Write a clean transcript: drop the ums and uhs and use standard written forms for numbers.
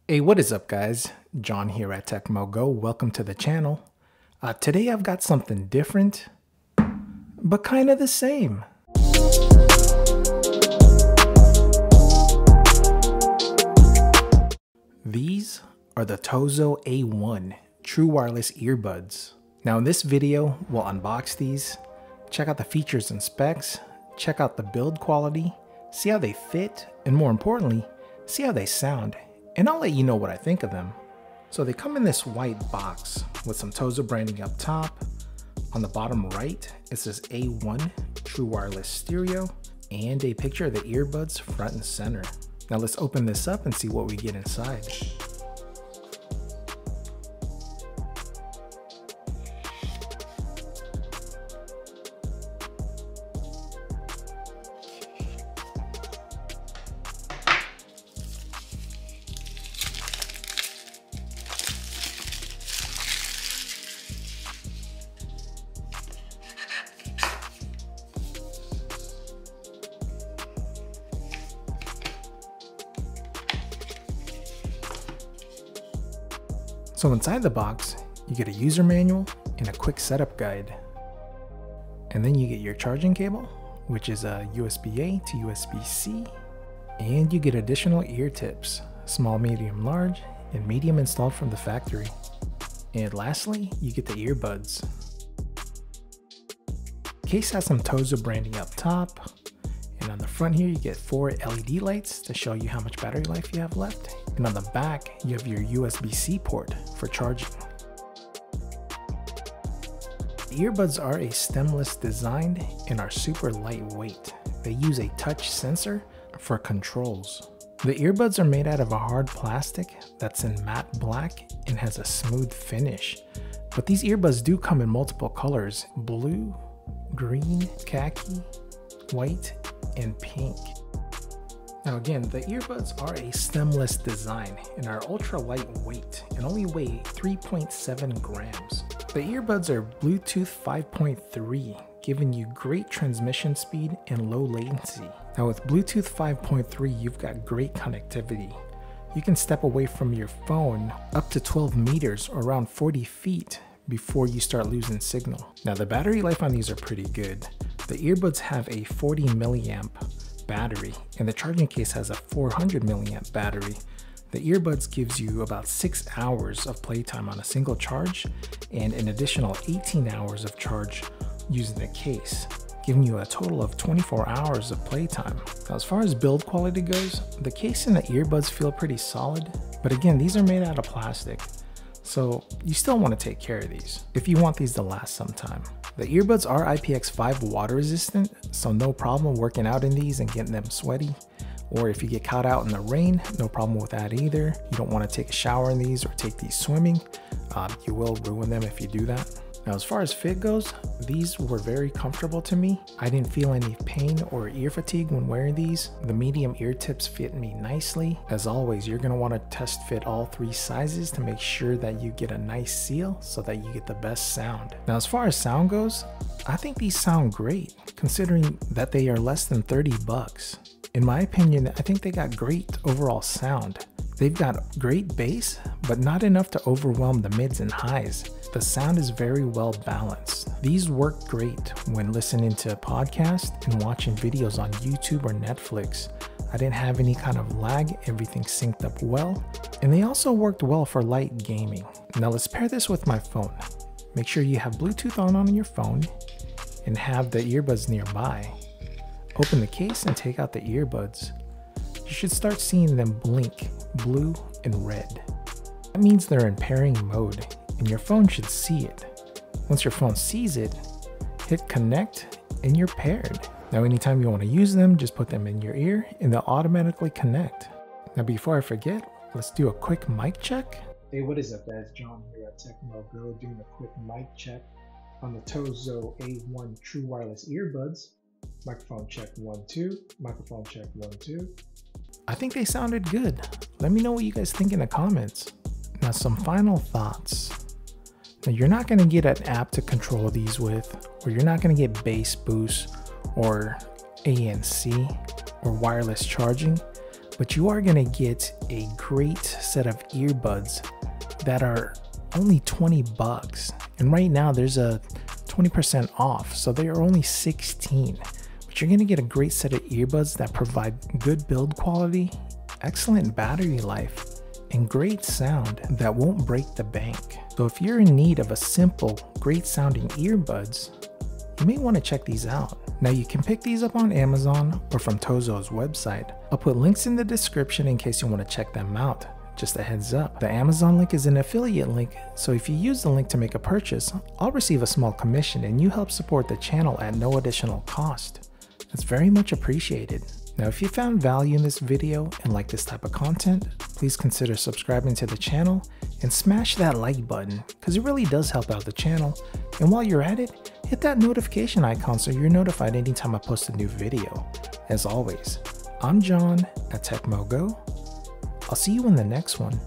Hey, what is up guys? John here at Tekmogo. Welcome to the channel. Today I've got something different, but kind of the same. These are the Tozo A1 true wireless earbuds. Now in this video, we'll unbox these, check out the features and specs, check out the build quality, see how they fit, and more importantly, see how they sound. And I'll let you know what I think of them. So they come in this white box with some Tozo branding up top. On the bottom right, it says A1 True Wireless Stereo and a picture of the earbuds front and center. Now let's open this up and see what we get inside. So inside the box, you get a user manual and a quick setup guide. And then you get your charging cable, which is a USB-A to USB-C. And you get additional ear tips, small, medium, large, and medium installed from the factory. And lastly, you get the earbuds. The case has some Tozo branding up top. And on the front here, you get 4 LED lights to show you how much battery life you have left. And on the back, you have your USB-C port for charging. The earbuds are a stemless design and are super lightweight. They use a touch sensor for controls. The earbuds are made out of a hard plastic that's in matte black and has a smooth finish. But these earbuds do come in multiple colors: blue, green, khaki, white, and pink. Now again, the earbuds are a stemless design and are ultra lightweight and only weigh 3.7 grams. The earbuds are Bluetooth 5.3, giving you great transmission speed and low latency. Now with Bluetooth 5.3, you've got great connectivity. You can step away from your phone up to 12 meters or around 40 feet before you start losing signal. Now the battery life on these are pretty good. The earbuds have a 40 milliamp battery and the charging case has a 400 milliamp battery. The earbuds gives you about 6 hours of playtime on a single charge and an additional 18 hours of charge using the case, giving you a total of 24 hours of playtime. Now as far as build quality goes, the case and the earbuds feel pretty solid, but again, these are made out of plastic, so you still want to take care of these if you want these to last some time. The earbuds are IPX5 water resistant, so no problem working out in these and getting them sweaty. Or if you get caught out in the rain, no problem with that either. You don't want to take a shower in these or take these swimming. You will ruin them if you do that. Now as far as fit goes, these were very comfortable to me. I didn't feel any pain or ear fatigue when wearing these. The medium ear tips fit me nicely. As always, you're going to want to test fit all 3 sizes to make sure that you get a nice seal so that you get the best sound. Now as far as sound goes, I think these sound great considering that they are less than 30 bucks. In my opinion, I think they got great overall sound. They've got great bass, but not enough to overwhelm the mids and highs. The sound is very well balanced. These work great when listening to a podcast and watching videos on YouTube or Netflix. I didn't have any kind of lag, everything synced up well, and they also worked well for light gaming. Now let's pair this with my phone. Make sure you have Bluetooth on your phone and have the earbuds nearby. Open the case and take out the earbuds. You should start seeing them blink blue and red. That means they're in pairing mode and your phone should see it. Once your phone sees it, hit connect and you're paired. Now anytime you want to use them, just put them in your ear and they'll automatically connect. Now before I forget, let's do a quick mic check. Hey, what is up guys? John here at Tekmogo doing a quick mic check on the Tozo A1 True Wireless Earbuds. Microphone check 1 2, microphone check 1 2. I think they sounded good. Let me know what you guys think in the comments. Now some final thoughts. Now you're not going to get an app to control these with, or you're not going to get bass boost or ANC or wireless charging. but you are gonna get a great set of earbuds that are only 20 bucks. And right now there's a 20% off, so they are only 16. But you're gonna get a great set of earbuds that provide good build quality, excellent battery life, and great sound that won't break the bank. So if you're in need of a simple, great sounding earbuds, you may want to check these out. Now you can pick these up on Amazon or from Tozo's website. I'll put links in the description in case you want to check them out. Just a heads up, the Amazon link is an affiliate link, so if you use the link to make a purchase, I'll receive a small commission and you help support the channel at no additional cost. That's very much appreciated. Now if you found value in this video and like this type of content, please consider subscribing to the channel and smash that like button because it really does help out the channel. And while you're at it, hit that notification icon so you're notified anytime I post a new video. As always, I'm John at Tekmogo. I'll see you in the next one.